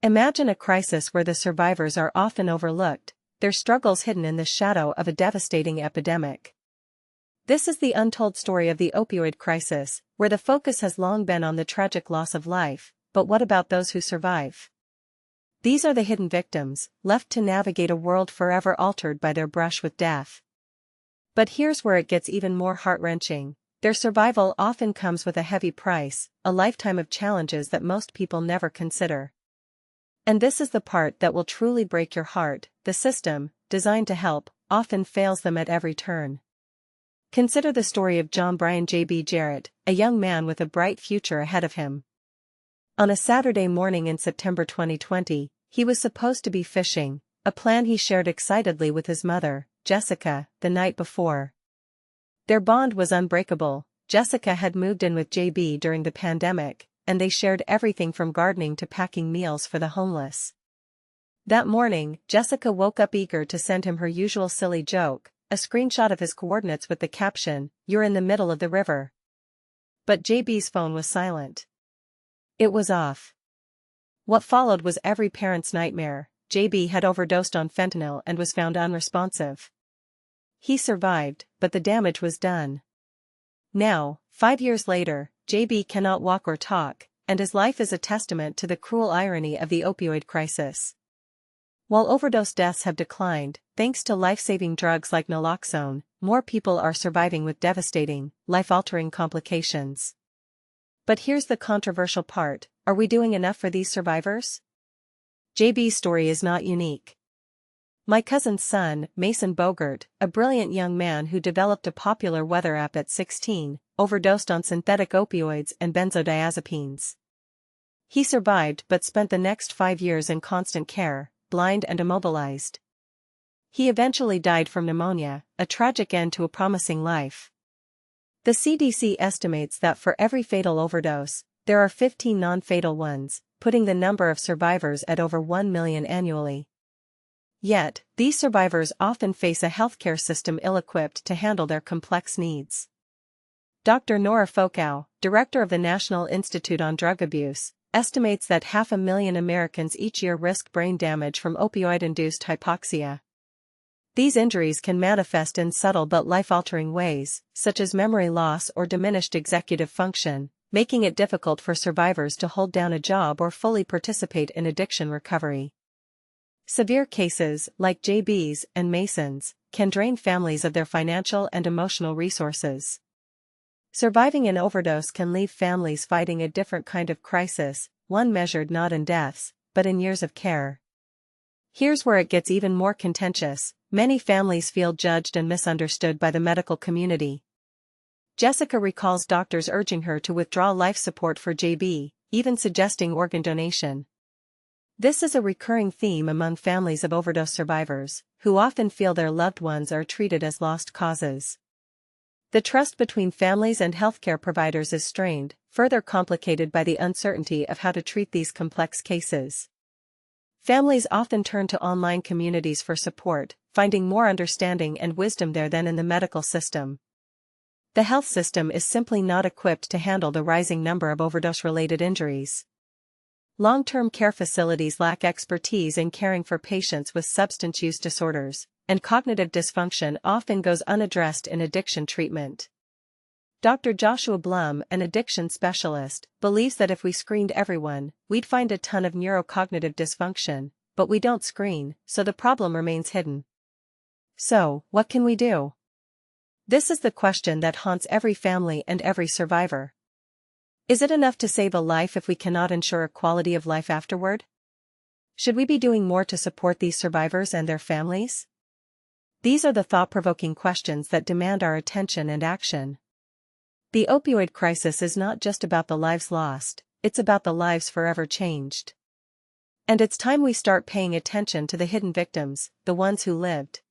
Imagine a crisis where the survivors are often overlooked, their struggles hidden in the shadow of a devastating epidemic. This is the untold story of the opioid crisis, where the focus has long been on the tragic loss of life, but what about those who survive? These are the hidden victims, left to navigate a world forever altered by their brush with death. But here's where it gets even more heart-wrenching. Their survival often comes with a heavy price, a lifetime of challenges that most people never consider. And this is the part that will truly break your heart: the system, designed to help, often fails them at every turn. Consider the story of John Brian J.B. Jarrett, a young man with a bright future ahead of him. On a Saturday morning in September 2020, he was supposed to be fishing, a plan he shared excitedly with his mother, Jessica, the night before. Their bond was unbreakable. Jessica had moved in with JB during the pandemic, and they shared everything from gardening to packing meals for the homeless. That morning, Jessica woke up eager to send him her usual silly joke, a screenshot of his coordinates with the caption, "You're in the middle of the river." But JB's phone was silent. It was off. What followed was every parent's nightmare. JB had overdosed on fentanyl and was found unresponsive. He survived, but the damage was done. Now, 5 years later, JB cannot walk or talk, and his life is a testament to the cruel irony of the opioid crisis. While overdose deaths have declined, thanks to life-saving drugs like naloxone, more people are surviving with devastating, life-altering complications. But here's the controversial part: are we doing enough for these survivors? JB's story is not unique. My cousin's son, Mason Bogart, a brilliant young man who developed a popular weather app at 16, overdosed on synthetic opioids and benzodiazepines. He survived but spent the next 5 years in constant care, blind and immobilized. He eventually died from pneumonia, a tragic end to a promising life. The CDC estimates that for every fatal overdose, there are 15 non-fatal ones, putting the number of survivors at over 1 million annually. Yet, these survivors often face a healthcare system ill-equipped to handle their complex needs. Dr. Nora Fokow, director of the National Institute on Drug Abuse, estimates that 500,000 Americans each year risk brain damage from opioid-induced hypoxia. These injuries can manifest in subtle but life-altering ways, such as memory loss or diminished executive function, making it difficult for survivors to hold down a job or fully participate in addiction recovery. Severe cases, like JB's and Mason's, can drain families of their financial and emotional resources. Surviving an overdose can leave families fighting a different kind of crisis, one measured not in deaths, but in years of care. Here's where it gets even more contentious: many families feel judged and misunderstood by the medical community. Jessica recalls doctors urging her to withdraw life support for JB, even suggesting organ donation. This is a recurring theme among families of overdose survivors, who often feel their loved ones are treated as lost causes. The trust between families and healthcare providers is strained, further complicated by the uncertainty of how to treat these complex cases. Families often turn to online communities for support, finding more understanding and wisdom there than in the medical system. The health system is simply not equipped to handle the rising number of overdose-related injuries. Long-term care facilities lack expertise in caring for patients with substance use disorders, and cognitive dysfunction often goes unaddressed in addiction treatment. Dr. Joshua Blum, an addiction specialist, believes that if we screened everyone, we'd find a ton of neurocognitive dysfunction, but we don't screen, so the problem remains hidden. So, what can we do? This is the question that haunts every family and every survivor. Is it enough to save a life if we cannot ensure a quality of life afterward? Should we be doing more to support these survivors and their families? These are the thought-provoking questions that demand our attention and action. The opioid crisis is not just about the lives lost, it's about the lives forever changed. And it's time we start paying attention to the hidden victims, the ones who lived,